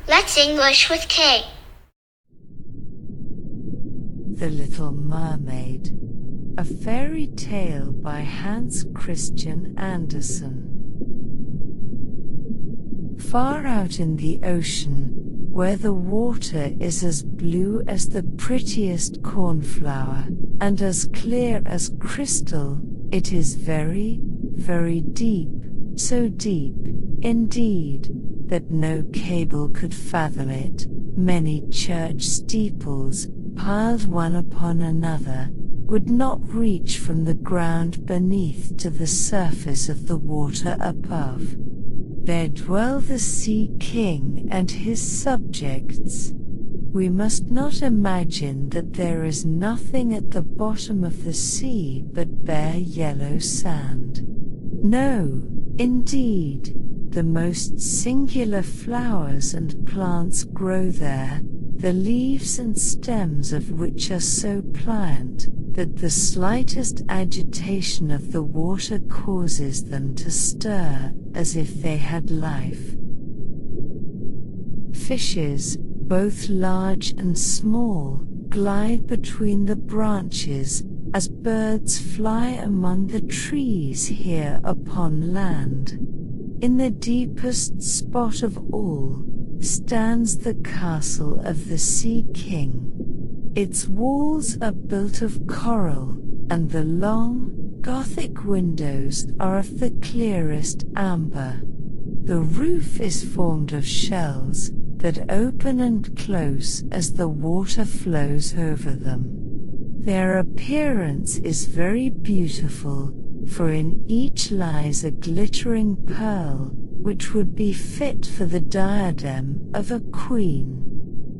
Let's English with K. The Little Mermaid, a fairy tale by Hans Christian Andersen. Far out in the ocean, where the water is as blue as the prettiest cornflower, and as clear as crystal, it is very, very deep, so deep, indeed, that no cable could fathom it. Many church steeples, piled one upon another, would not reach from the ground beneath to the surface of the water above. There dwell the Sea King and his subjects. We must not imagine that there is nothing at the bottom of the sea but bare yellow sand. No, indeed, the most singular flowers and plants grow there, the leaves and stems of which are so pliant that the slightest agitation of the water causes them to stir as if they had life. Fishes, both large and small, glide between the branches as birds fly among the trees here upon land. In the deepest spot of all stands the castle of the Sea King. Its walls are built of coral, and the long, Gothic windows are of the clearest amber. The roof is formed of shells that open and close as the water flows over them. Their appearance is very beautiful, for in each lies a glittering pearl, which would be fit for the diadem of a queen.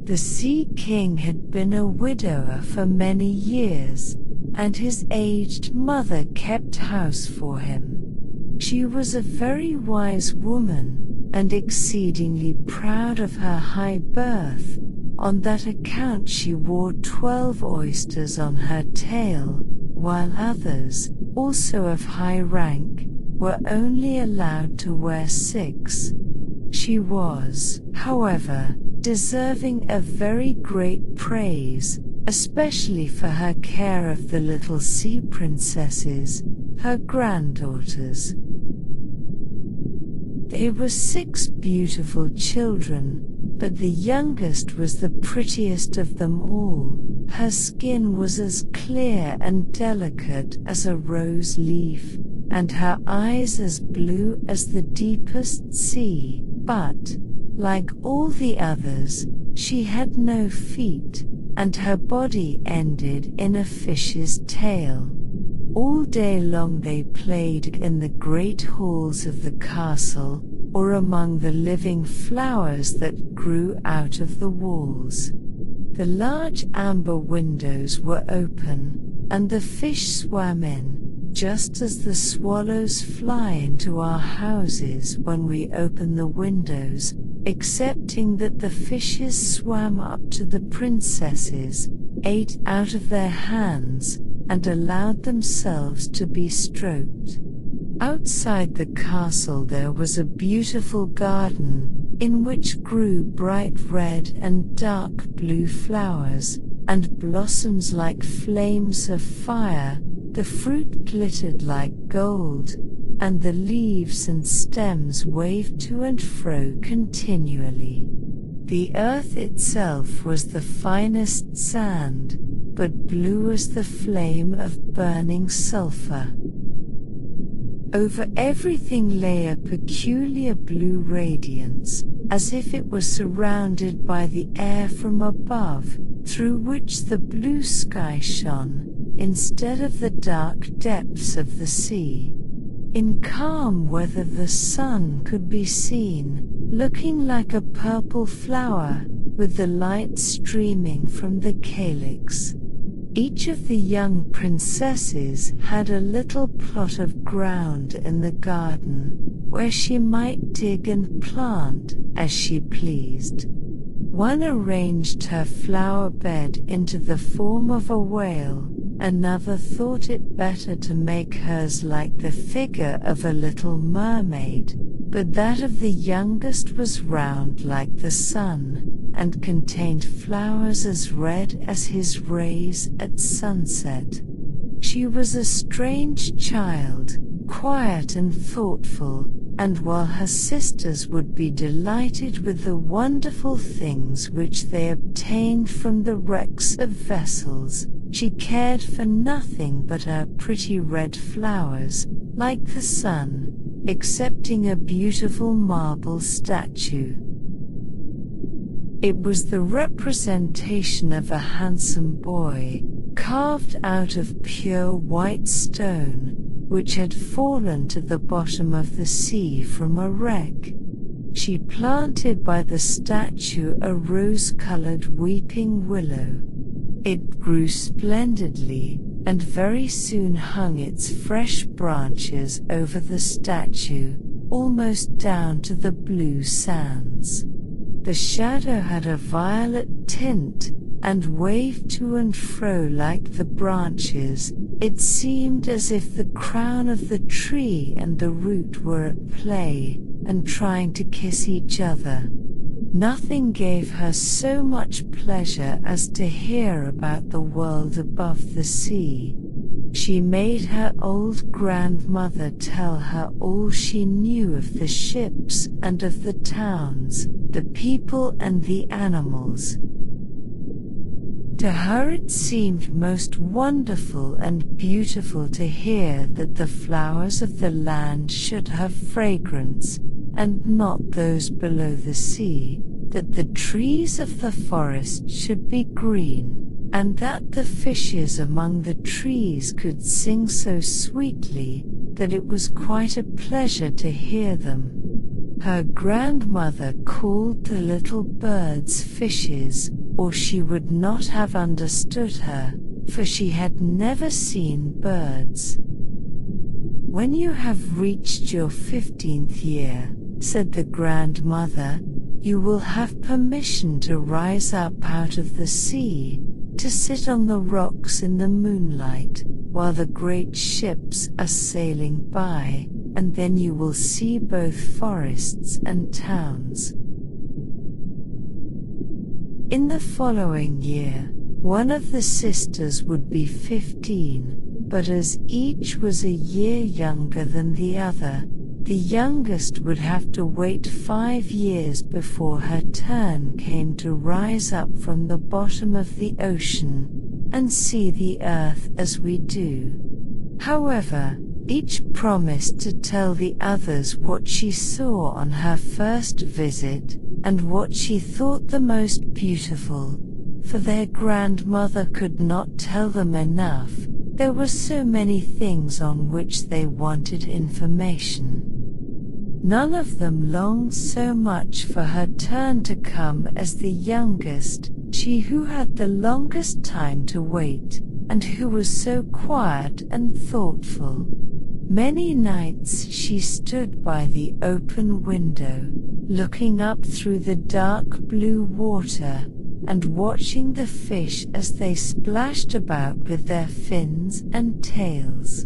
The Sea King had been a widower for many years, and his aged mother kept house for him. She was a very wise woman, and exceedingly proud of her high birth. On that account she wore 12 oysters on her tail, while others, also of high rank, were only allowed to wear 6. She was, however, deserving of very great praise, especially for her care of the little sea princesses, her granddaughters. They were 6 beautiful children, but the youngest was the prettiest of them all. Her skin was as clear and delicate as a rose leaf, and her eyes as blue as the deepest sea, but, like all the others, she had no feet, and her body ended in a fish's tail. All day long they played in the great halls of the castle, or among the living flowers that grew out of the walls. The large amber windows were open, and the fish swam in, just as the swallows fly into our houses when we open the windows, excepting that the fishes swam up to the princesses, ate out of their hands, and allowed themselves to be stroked. Outside the castle there was a beautiful garden, in which grew bright red and dark blue flowers, and blossoms like flames of fire. The fruit glittered like gold, and the leaves and stems waved to and fro continually. The earth itself was the finest sand, but blue as the flame of burning sulphur. Over everything lay a peculiar blue radiance, as if it were surrounded by the air from above, through which the blue sky shone, instead of the dark depths of the sea. In calm weather the sun could be seen, looking like a purple flower, with the light streaming from the calyx. Each of the young princesses had a little plot of ground in the garden, where she might dig and plant as she pleased. One arranged her flower bed into the form of a whale, another thought it better to make hers like the figure of a little mermaid, but that of the youngest was round like the sun, and contained flowers as red as his rays at sunset. She was a strange child, quiet and thoughtful, and while her sisters would be delighted with the wonderful things which they obtained from the wrecks of vessels, she cared for nothing but her pretty red flowers, like the sun, excepting a beautiful marble statue. It was the representation of a handsome boy, carved out of pure white stone, which had fallen to the bottom of the sea from a wreck. She planted by the statue a rose-colored weeping willow. It grew splendidly, and very soon hung its fresh branches over the statue, almost down to the blue sands. The shadow had a violet tint, and waved to and fro like the branches. It seemed as if the crown of the tree and the root were at play, and trying to kiss each other. Nothing gave her so much pleasure as to hear about the world above the sea. She made her old grandmother tell her all she knew of the ships and of the towns, the people and the animals. To her it seemed most wonderful and beautiful to hear that the flowers of the land should have fragrance, and not those below the sea, that the trees of the forest should be green, and that the fishes among the trees could sing so sweetly that it was quite a pleasure to hear them. Her grandmother called the little birds fishes, or she would not have understood her, for she had never seen birds. "When you have reached your 15th year," said the grandmother, "you will have permission to rise up out of the sea, to sit on the rocks in the moonlight, while the great ships are sailing by, and then you will see both forests and towns." In the following year, one of the sisters would be 15, but as each was a year younger than the other, the youngest would have to wait 5 years before her turn came to rise up from the bottom of the ocean and see the earth as we do. However, each promised to tell the others what she saw on her first visit, and what she thought the most beautiful, for their grandmother could not tell them enough. There were so many things on which they wanted information. None of them longed so much for her turn to come as the youngest, she who had the longest time to wait, and who was so quiet and thoughtful. Many nights she stood by the open window, looking up through the dark blue water, and watching the fish as they splashed about with their fins and tails.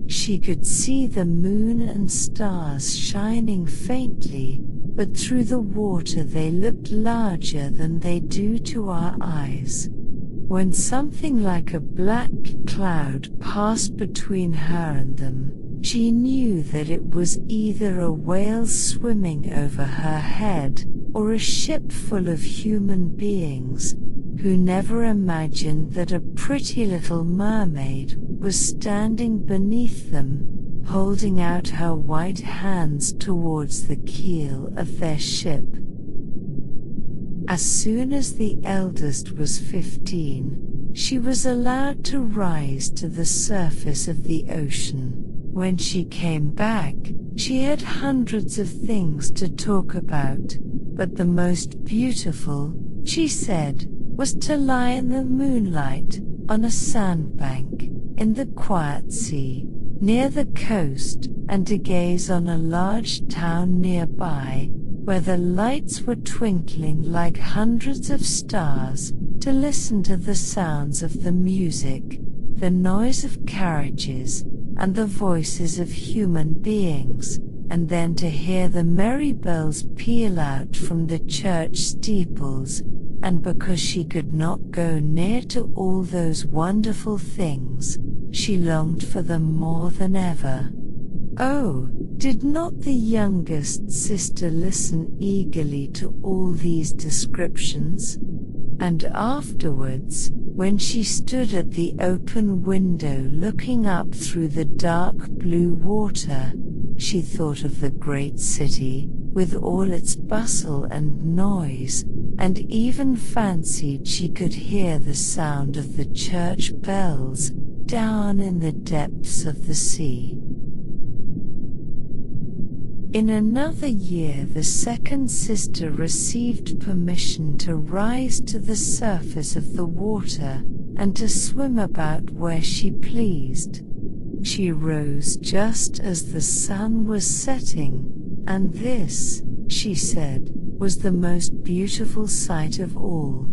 She could see the moon and stars shining faintly, but through the water they looked larger than they do to our eyes. When something like a black cloud passed between her and them, she knew that it was either a whale swimming over her head, or a ship full of human beings, who never imagined that a pretty little mermaid was standing beneath them, holding out her white hands towards the keel of their ship. As soon as the eldest was 15, she was allowed to rise to the surface of the ocean. When she came back, she had hundreds of things to talk about, but the most beautiful, she said, was to lie in the moonlight, on a sandbank, in the quiet sea, near the coast, and to gaze on a large town nearby, where the lights were twinkling like hundreds of stars, to listen to the sounds of the music, the noise of carriages, and the voices of human beings, and then to hear the merry bells peal out from the church steeples, and because she could not go near to all those wonderful things, she longed for them more than ever. Oh, did not the youngest sister listen eagerly to all these descriptions? And afterwards, when she stood at the open window looking up through the dark blue water, she thought of the great city, with all its bustle and noise, and even fancied she could hear the sound of the church bells down in the depths of the sea. In another year, the second sister received permission to rise to the surface of the water and to swim about where she pleased. She rose just as the sun was setting, and this, she said, was the most beautiful sight of all.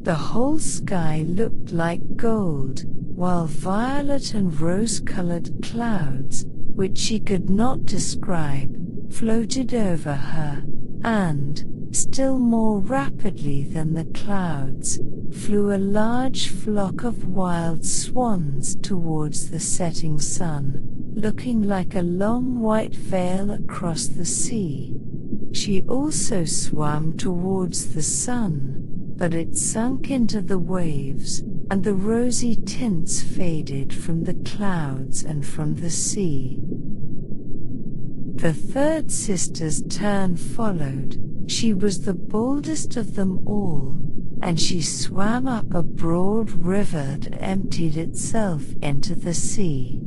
The whole sky looked like gold, while violet and rose-colored clouds, which she could not describe, floated over her, and, still more rapidly than the clouds, flew a large flock of wild swans towards the setting sun, looking like a long white veil across the sea. She also swam towards the sun, but it sunk into the waves, and the rosy tints faded from the clouds and from the sea. The third sister's turn followed. She was the boldest of them all, and she swam up a broad river that emptied itself into the sea.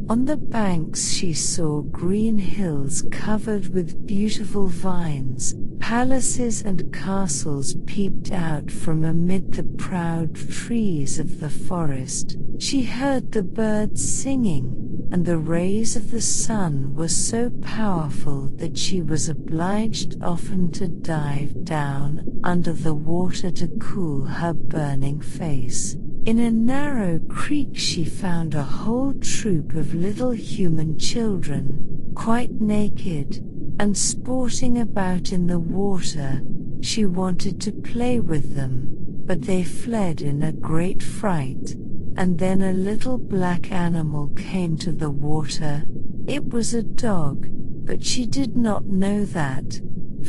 On the banks she saw green hills covered with beautiful vines. Palaces and castles peeped out from amid the proud trees of the forest. She heard the birds singing, and the rays of the sun were so powerful that she was obliged often to dive down under the water to cool her burning face. In a narrow creek she found a whole troop of little human children, quite naked, and sporting about in the water. She wanted to play with them, but they fled in a great fright. And then a little black animal came to the water. It was a dog, but she did not know that,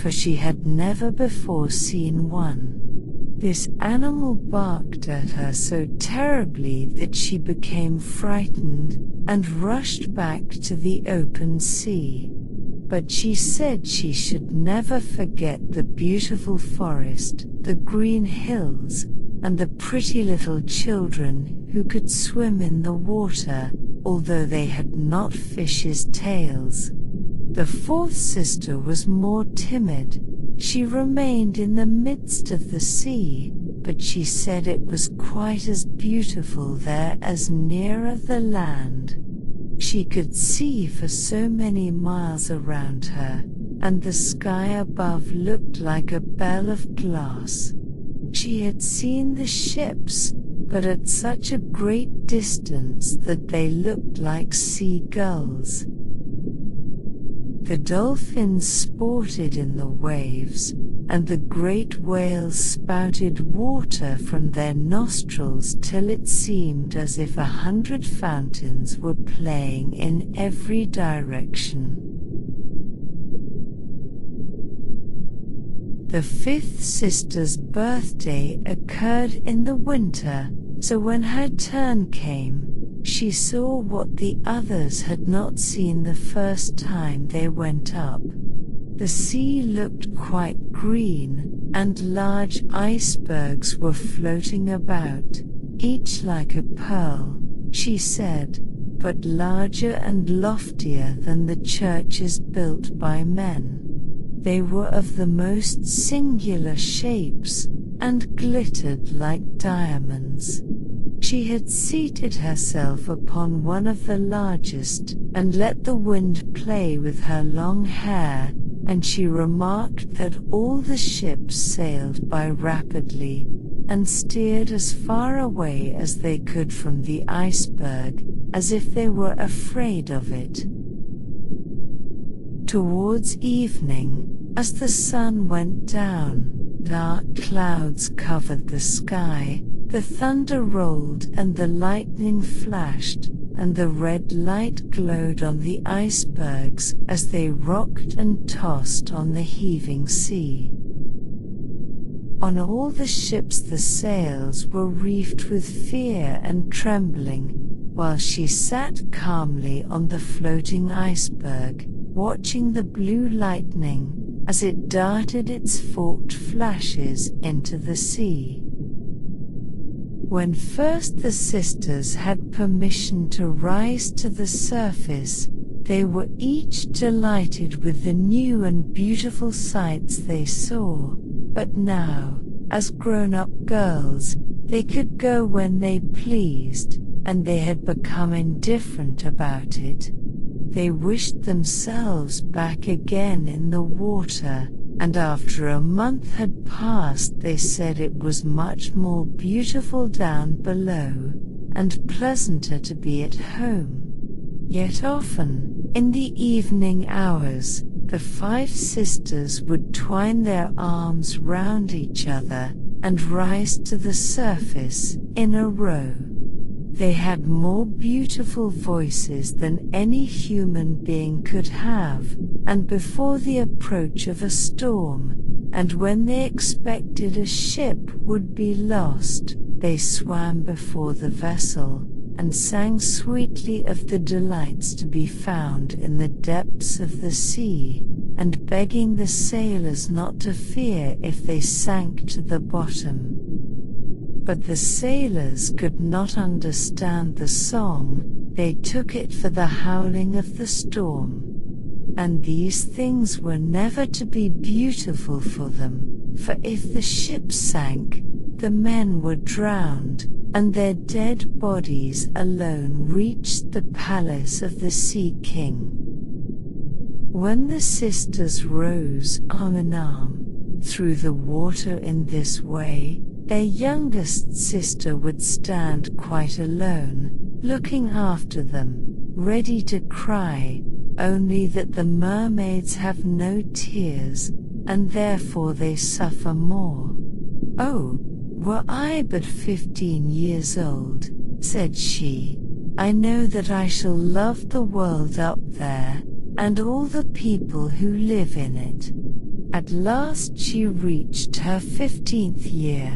for she had never before seen one. This animal barked at her so terribly that she became frightened and rushed back to the open sea. But she said she should never forget the beautiful forest, the green hills, and the pretty little children who could swim in the water, although they had not fishes' tails. The fourth sister was more timid. She remained in the midst of the sea, but she said it was quite as beautiful there as nearer the land. She could see for so many miles around her, and the sky above looked like a bell of glass. She had seen the ships, but at such a great distance that they looked like seagulls. The dolphins sported in the waves, and the great whales spouted water from their nostrils till it seemed as if 100 fountains were playing in every direction. The fifth sister's birthday occurred in the winter, so when her turn came, she saw what the others had not seen the first time they went up. The sea looked quite green, and large icebergs were floating about, each like a pearl, she said, but larger and loftier than the churches built by men. They were of the most singular shapes, and glittered like diamonds. She had seated herself upon one of the largest, and let the wind play with her long hair, and she remarked that all the ships sailed by rapidly, and steered as far away as they could from the iceberg, as if they were afraid of it. Towards evening, as the sun went down, dark clouds covered the sky, the thunder rolled and the lightning flashed, and the red light glowed on the icebergs as they rocked and tossed on the heaving sea. On all the ships the sails were reefed with fear and trembling, while she sat calmly on the floating iceberg, watching the blue lightning as it darted its forked flashes into the sea. When first the sisters had permission to rise to the surface, they were each delighted with the new and beautiful sights they saw, but now, as grown-up girls, they could go when they pleased, and they had become indifferent about it. They wished themselves back again in the water, and after a month had passed they said it was much more beautiful down below, and pleasanter to be at home. Yet often, in the evening hours, the 5 sisters would twine their arms round each other, and rise to the surface, in a row. They had more beautiful voices than any human being could have, and before the approach of a storm, and when they expected a ship would be lost, they swam before the vessel, and sang sweetly of the delights to be found in the depths of the sea, and begging the sailors not to fear if they sank to the bottom. But the sailors could not understand the song, they took it for the howling of the storm. And these things were never to be beautiful for them, for if the ship sank, the men were drowned, and their dead bodies alone reached the palace of the Sea King. When the sisters rose arm in arm through the water in this way, their youngest sister would stand quite alone, looking after them, ready to cry, only that the mermaids have no tears, and therefore they suffer more. "Oh, were I but 15 years old," said she, "I know that I shall love the world up there, and all the people who live in it." At last she reached her 15th year.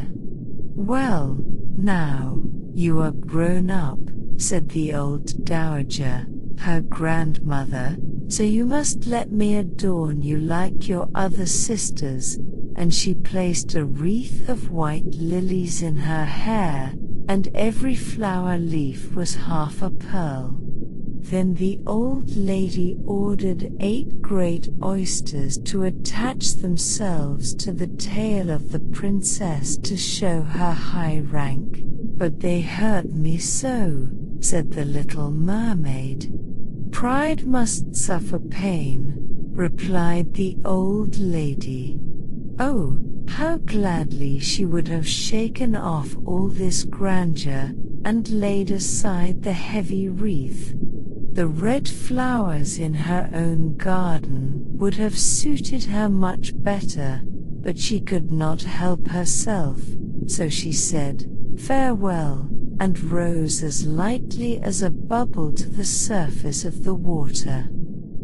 "Well, now, you are grown up," said the old dowager, her grandmother, "so you must let me adorn you like your other sisters," and she placed a wreath of white lilies in her hair, and every flower leaf was half a pearl. Then the old lady ordered 8 great oysters to attach themselves to the tail of the princess to show her high rank. "But they hurt me so," said the little mermaid. "Pride must suffer pain," replied the old lady. Oh, how gladly she would have shaken off all this grandeur, and laid aside the heavy wreath. The red flowers in her own garden would have suited her much better, but she could not help herself, so she said, "Farewell," and rose as lightly as a bubble to the surface of the water.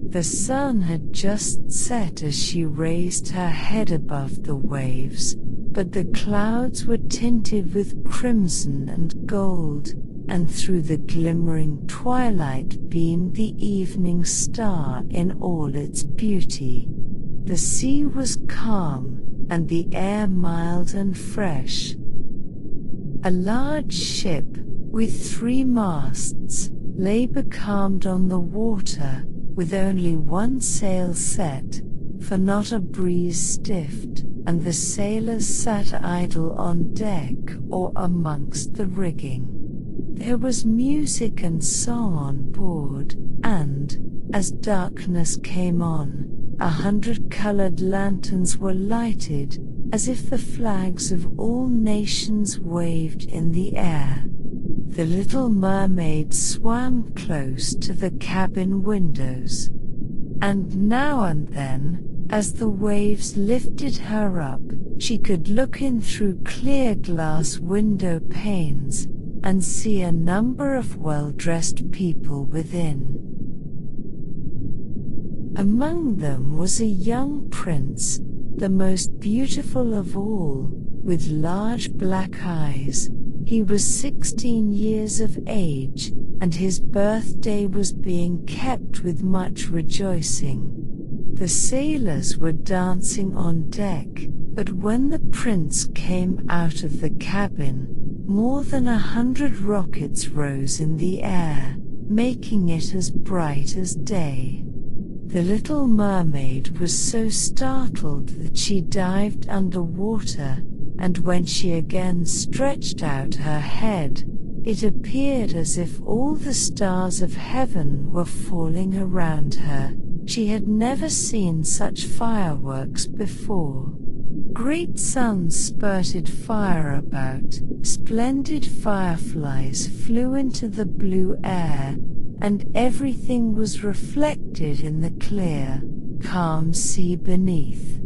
The sun had just set as she raised her head above the waves, but the clouds were tinted with crimson and gold, and through the glimmering twilight beamed the evening star in all its beauty. The sea was calm, and the air mild and fresh. A large ship, with 3 masts, lay becalmed on the water, with only 1 sail set, for not a breeze stiffed, and the sailors sat idle on deck or amongst the rigging. There was music and song on board, and, as darkness came on, 100 colored lanterns were lighted, as if the flags of all nations waved in the air. The little mermaid swam close to the cabin windows. and now and then, as the waves lifted her up, she could look in through clear glass window panes and see a number of well-dressed people within. Among them was a young prince, the most beautiful of all, with large black eyes. He was 16 years of age, and his birthday was being kept with much rejoicing. The sailors were dancing on deck, but when the prince came out of the cabin, more than 100 rockets rose in the air, making it as bright as day. The little mermaid was so startled that she dived underwater, and when she again stretched out her head, it appeared as if all the stars of heaven were falling around her. She had never seen such fireworks before. Great suns spurted fire about, splendid fireflies flew into the blue air, and everything was reflected in the clear, calm sea beneath.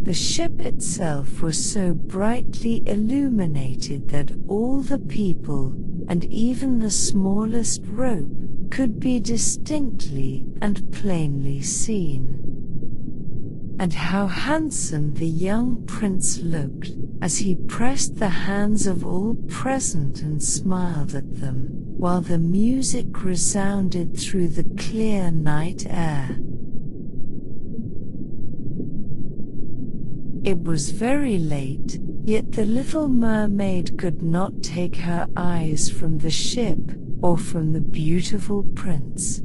The ship itself was so brightly illuminated that all the people, and even the smallest rope, could be distinctly and plainly seen. And how handsome the young prince looked, as he pressed the hands of all present and smiled at them, while the music resounded through the clear night air. It was very late, yet the little mermaid could not take her eyes from the ship, or from the beautiful prince.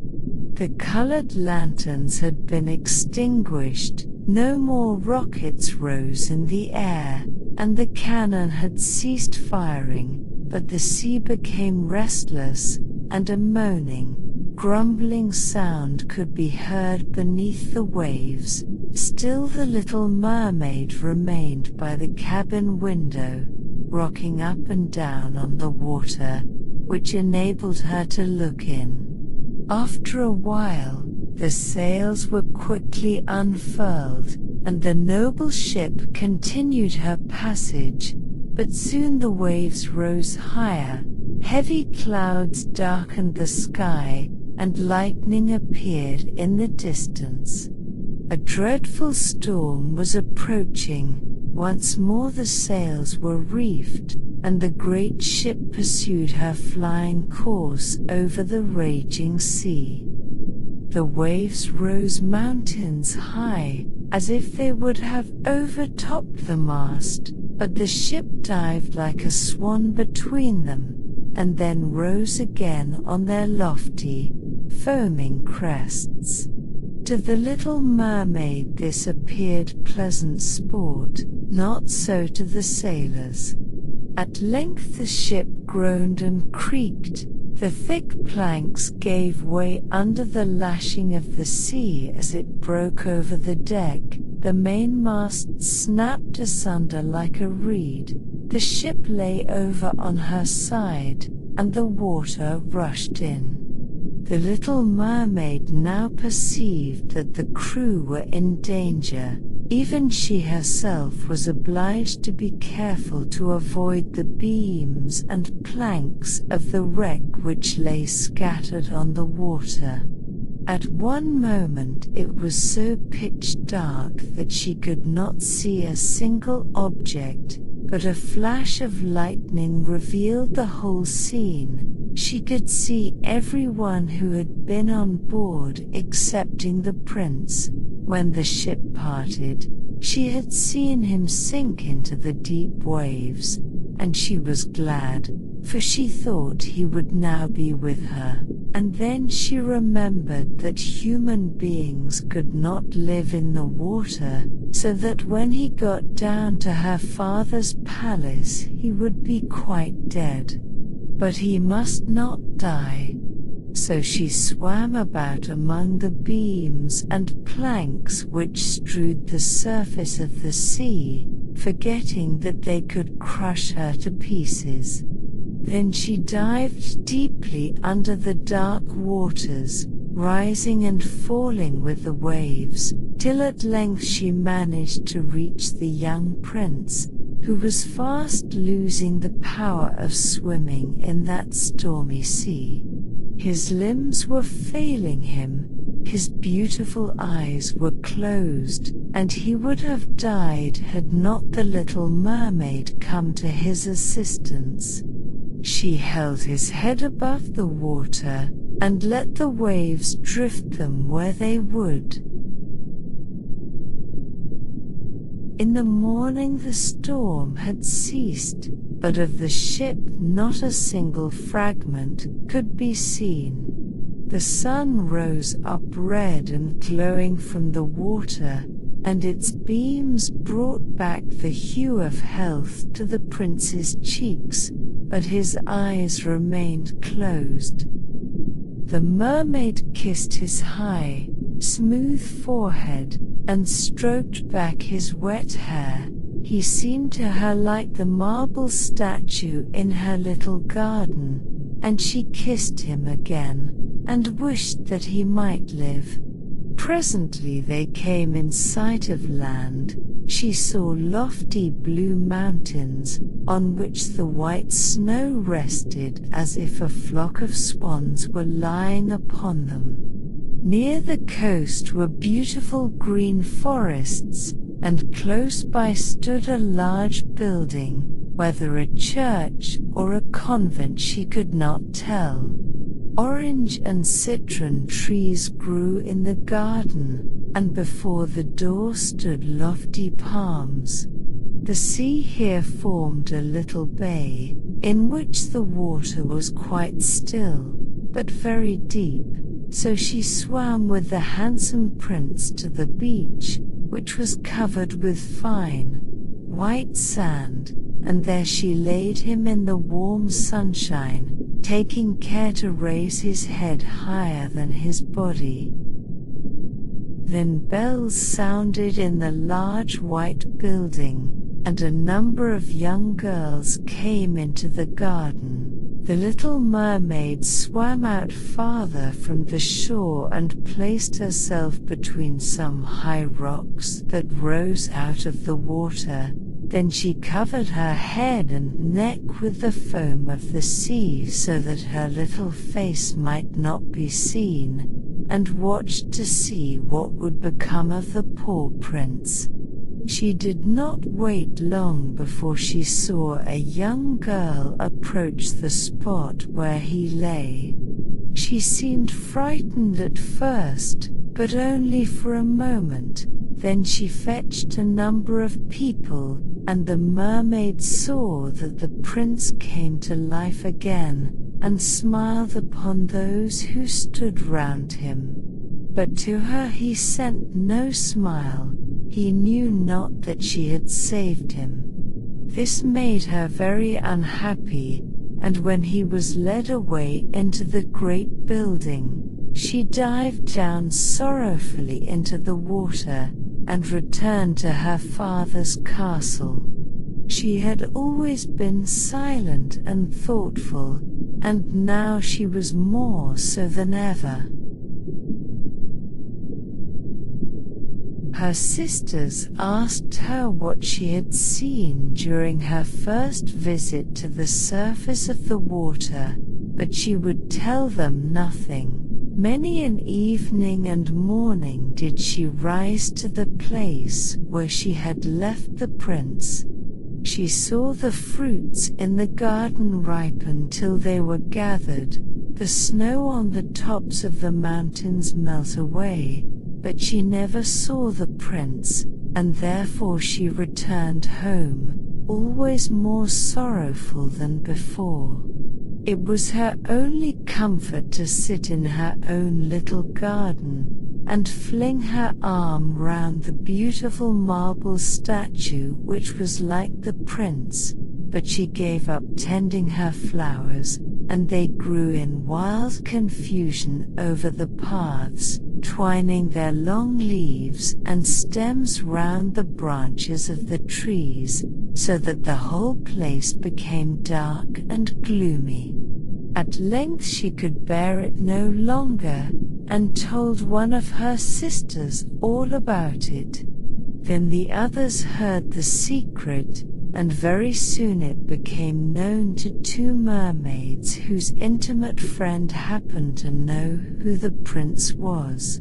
The colored lanterns had been extinguished, no more rockets rose in the air, and the cannon had ceased firing, but the sea became restless, and a moaning, grumbling sound could be heard beneath the waves. Still the little mermaid remained by the cabin window, rocking up and down on the water, which enabled her to look in. After a while, the sails were quickly unfurled, and the noble ship continued her passage, but soon the waves rose higher, heavy clouds darkened the sky, and lightning appeared in the distance. A dreadful storm was approaching. Once more the sails were reefed, and the great ship pursued her flying course over the raging sea. The waves rose mountains high, as if they would have overtopped the mast, but the ship dived like a swan between them, and then rose again on their lofty, foaming crests. To the little mermaid this appeared pleasant sport, not so to the sailors. At length the ship groaned and creaked, the thick planks gave way under the lashing of the sea as it broke over the deck, the mainmast snapped asunder like a reed, the ship lay over on her side, and the water rushed in. The little mermaid now perceived that the crew were in danger. Even she herself was obliged to be careful to avoid the beams and planks of the wreck which lay scattered on the water. At one moment it was so pitch dark that she could not see a single object, but a flash of lightning revealed the whole scene. She could see everyone who had been on board excepting the prince. When the ship parted, she had seen him sink into the deep waves, and she was glad, for she thought he would now be with her. And then she remembered that human beings could not live in the water, so that when he got down to her father's palace he would be quite dead. But he must not die. So she swam about among the beams and planks which strewed the surface of the sea, forgetting that they could crush her to pieces. Then she dived deeply under the dark waters, rising and falling with the waves, till at length she managed to reach the young prince, who was fast losing the power of swimming in that stormy sea. His limbs were failing him, his beautiful eyes were closed, and he would have died had not the little mermaid come to his assistance. She held his head above the water, and let the waves drift them where they would. In the morning the storm had ceased, but of the ship not a single fragment could be seen. The sun rose up red and glowing from the water, and its beams brought back the hue of health to the prince's cheeks, but his eyes remained closed. The mermaid kissed his high, smooth forehead, and stroked back his wet hair. He seemed to her like the marble statue in her little garden, and she kissed him again, and wished that he might live. Presently they came in sight of land. She saw lofty blue mountains, on which the white snow rested as if a flock of swans were lying upon them. Near the coast were beautiful green forests, and close by stood a large building, whether a church or a convent she could not tell. Orange and citron trees grew in the garden, and before the door stood lofty palms. The sea here formed a little bay, in which the water was quite still, but very deep, so she swam with the handsome prince to the beach, which was covered with fine, white sand, and there she laid him in the warm sunshine, taking care to raise his head higher than his body. Then bells sounded in the large white building, and a number of young girls came into the garden. The little mermaid swam out farther from the shore and placed herself between some high rocks that rose out of the water. Then she covered her head and neck with the foam of the sea so that her little face might not be seen, and watched to see what would become of the poor prince. She did not wait long before she saw a young girl approach the spot where he lay. She seemed frightened at first, but only for a moment. Then she fetched a number of people, and the mermaid saw that the prince came to life again, and smiled upon those who stood round him. But to her he sent no smile. He knew not that she had saved him. This made her very unhappy, and when he was led away into the great building, she dived down sorrowfully into the water, and returned to her father's castle. She had always been silent and thoughtful, and now she was more so than ever. Her sisters asked her what she had seen during her first visit to the surface of the water, but she would tell them nothing. Many an evening and morning did she rise to the place where she had left the prince. She saw the fruits in the garden ripen till they were gathered, the snow on the tops of the mountains melt away, but she never saw the prince, and therefore she returned home, always more sorrowful than before. It was her only comfort to sit in her own little garden, and fling her arm round the beautiful marble statue which was like the prince, but she gave up tending her flowers, and they grew in wild confusion over the paths, twining their long leaves and stems round the branches of the trees, so that the whole place became dark and gloomy. At length she could bear it no longer, and told one of her sisters all about it. Then the others heard the secret, and very soon it became known to two mermaids whose intimate friend happened to know who the prince was.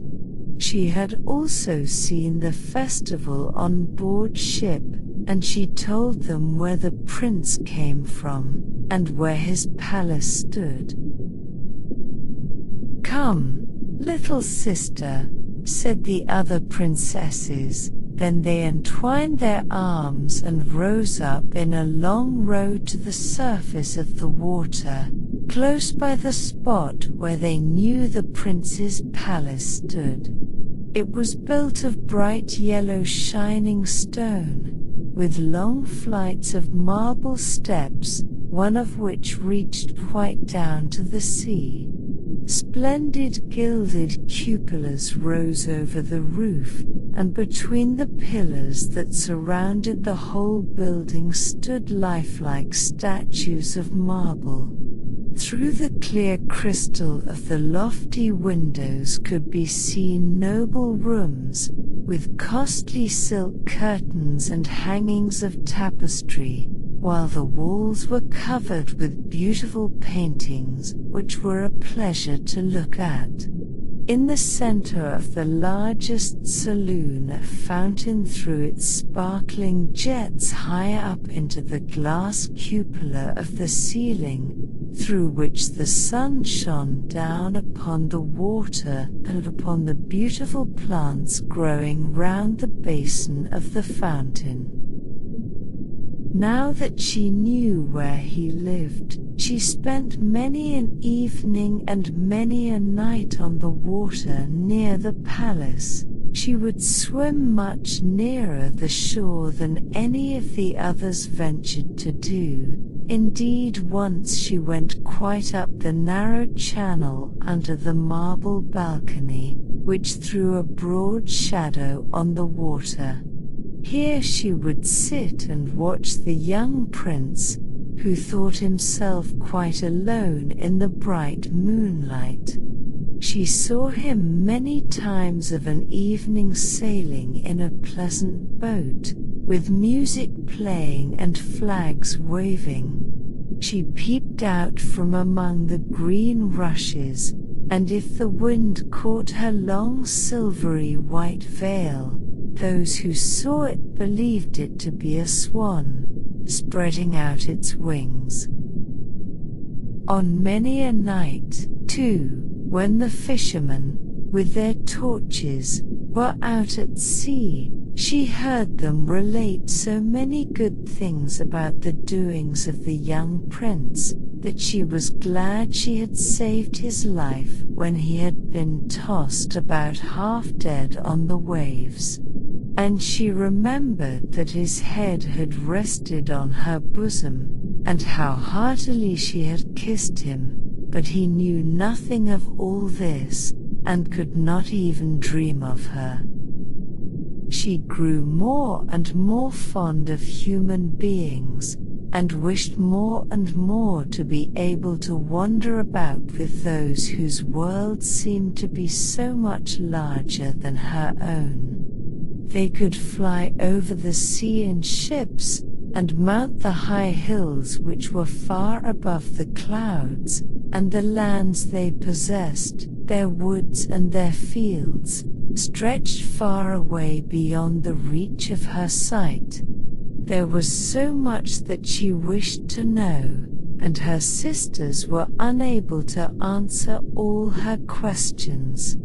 She had also seen the festival on board ship, and she told them where the prince came from, and where his palace stood. "Come, little sister," said the other princesses. Then they entwined their arms and rose up in a long row to the surface of the water, close by the spot where they knew the prince's palace stood. It was built of bright yellow shining stone, with long flights of marble steps, one of which reached quite down to the sea. Splendid gilded cupolas rose over the roof, and between the pillars that surrounded the whole building stood lifelike statues of marble. Through the clear crystal of the lofty windows could be seen noble rooms, with costly silk curtains and hangings of tapestry, while the walls were covered with beautiful paintings, which were a pleasure to look at. In the center of the largest saloon, a fountain threw its sparkling jets high up into the glass cupola of the ceiling, through which the sun shone down upon the water and upon the beautiful plants growing round the basin of the fountain. Now that she knew where he lived, she spent many an evening and many a night on the water near the palace. She would swim much nearer the shore than any of the others ventured to do. Indeed, once she went quite up the narrow channel under the marble balcony, which threw a broad shadow on the water. Here she would sit and watch the young prince, who thought himself quite alone in the bright moonlight. She saw him many times of an evening sailing in a pleasant boat, with music playing and flags waving. She peeped out from among the green rushes, and if the wind caught her long silvery white veil, those who saw it believed it to be a swan, spreading out its wings. On many a night, too, when the fishermen, with their torches, were out at sea, she heard them relate so many good things about the doings of the young prince, that she was glad she had saved his life when he had been tossed about half dead on the waves. And she remembered that his head had rested on her bosom, and how heartily she had kissed him, but he knew nothing of all this, and could not even dream of her. She grew more and more fond of human beings, and wished more and more to be able to wander about with those whose worlds seemed to be so much larger than her own. They could fly over the sea in ships, and mount the high hills which were far above the clouds, and the lands they possessed, their woods and their fields, stretched far away beyond the reach of her sight. There was so much that she wished to know, and her sisters were unable to answer all her questions.